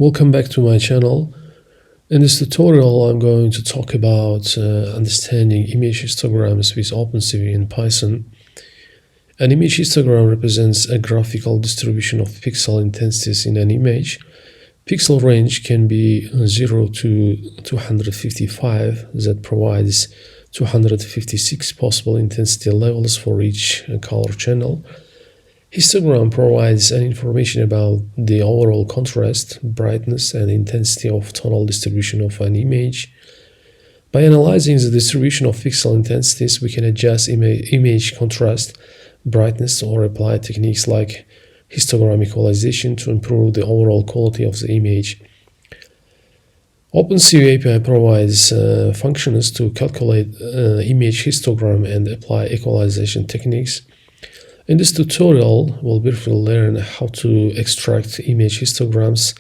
Welcome back to my channel. In this tutorial, I'm going to talk about understanding image histograms with OpenCV in Python. An image histogram represents a graphical distribution of pixel intensities in an image. Pixel range can be 0 to 255, that provides 256 possible intensity levels for each color channel. Histogram provides an information about the overall contrast, brightness, and intensity of tonal distribution of an image. By analyzing the distribution of pixel intensities, we can adjust image contrast, brightness, or apply techniques like histogram equalization to improve the overall quality of the image. OpenCV API provides functions to calculate image histogram and apply equalization techniques. In this tutorial, we'll briefly learn how to extract image histograms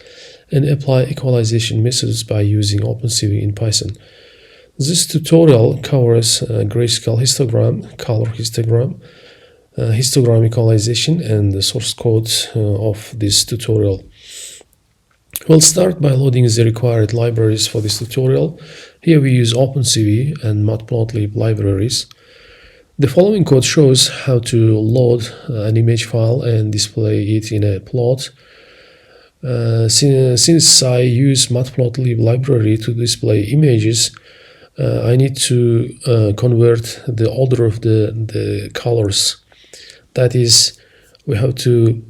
and apply equalization methods by using OpenCV in Python. This tutorial covers grayscale histogram, color histogram, histogram equalization, and the source code of this tutorial. We'll start by loading the required libraries for this tutorial. Here we use OpenCV and Matplotlib libraries. The following code shows how to load an image file and display it in a plot. Since I use Matplotlib library to display images, I need to convert the order of the colors. That is, we have to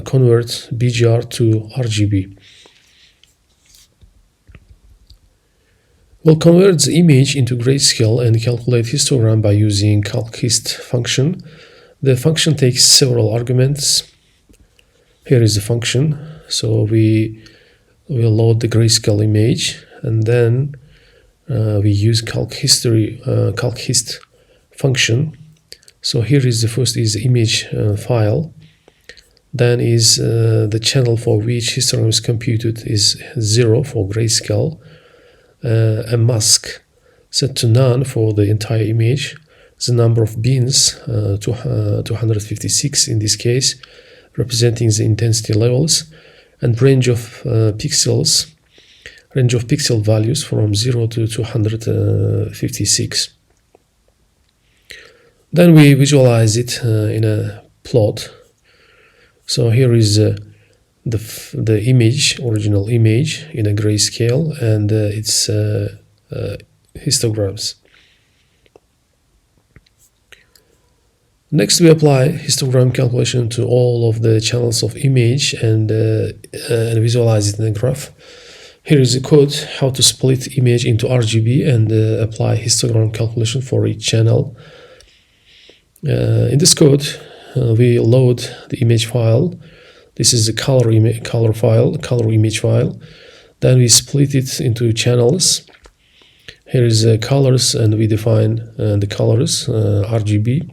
convert BGR to RGB. We'll convert the image into grayscale and calculate histogram by using calcHist function. The function takes several arguments. Here is the function. So we will load the grayscale image, and then we use calcHist function. So here is the first is the image file. Then is the channel for which histogram is computed is 0 for grayscale. A mask set to none for the entire image. The number of bins, 256 in this case, representing the intensity levels, and range of pixel values from 0 to 256. Then we visualize it in a plot. So here is the image, original image in a grayscale, and its histograms. Next, we apply histogram calculation to all of the channels of image and visualize it in a graph. Here is the code how to split image into RGB and apply histogram calculation for each channel. In this code, we load the image file. This is the color image file. Then we split it into channels. Here is the colors, and we define the colors, RGB.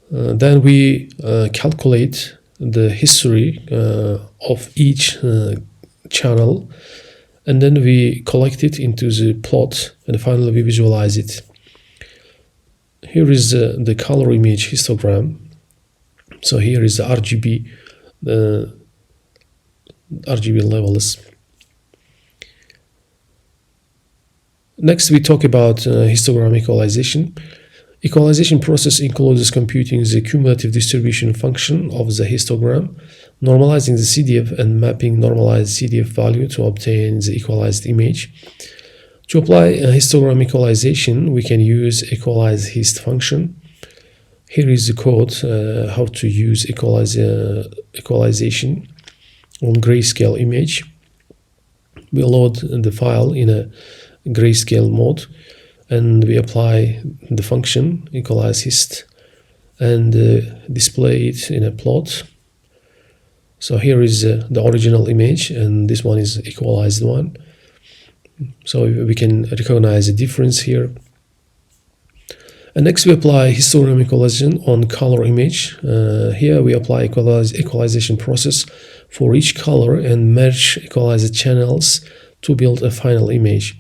Then we calculate the history of each channel, and then we collect it into the plot, and finally we visualize it. Here is the color image histogram. So here is the RGB levels. Next, we talk about histogram equalization. Equalization process includes computing the cumulative distribution function of the histogram, normalizing the CDF, and mapping normalized CDF value to obtain the equalized image. To apply a histogram equalization, we can use equalizehist function. Here is the code how to use equalization on grayscale image. We load the file in a grayscale mode, and we apply the function equalizehist and display it in a plot. So here is the original image, and this one is equalized one. So we can recognize the difference here. And next we apply histogram equalization on color image. Here we apply equalization process for each color and merge equalized channels to build a final image.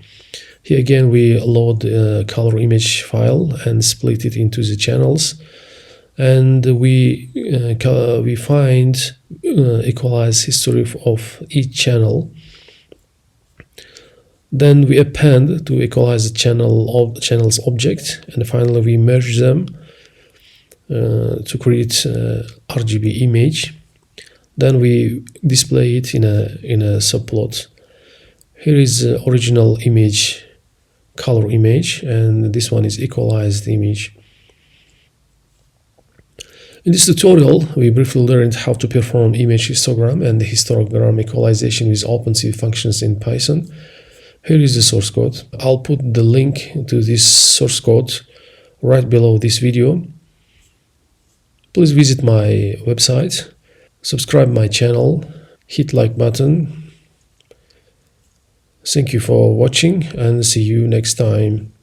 Here again we load the color image file and split it into the channels, and we find equalize history of each channel. Then we append to equalize the channel's object, and finally we merge them to create RGB image. Then we display it in a subplot. Here is the original image, color image, and this one is equalized image. In this tutorial, we briefly learned how to perform image histogram and histogram equalization with OpenCV functions in Python. Here is the source code. I'll put the link to this source code right below this video. Please visit my website, subscribe my channel, hit like button. Thank you for watching and see you next time.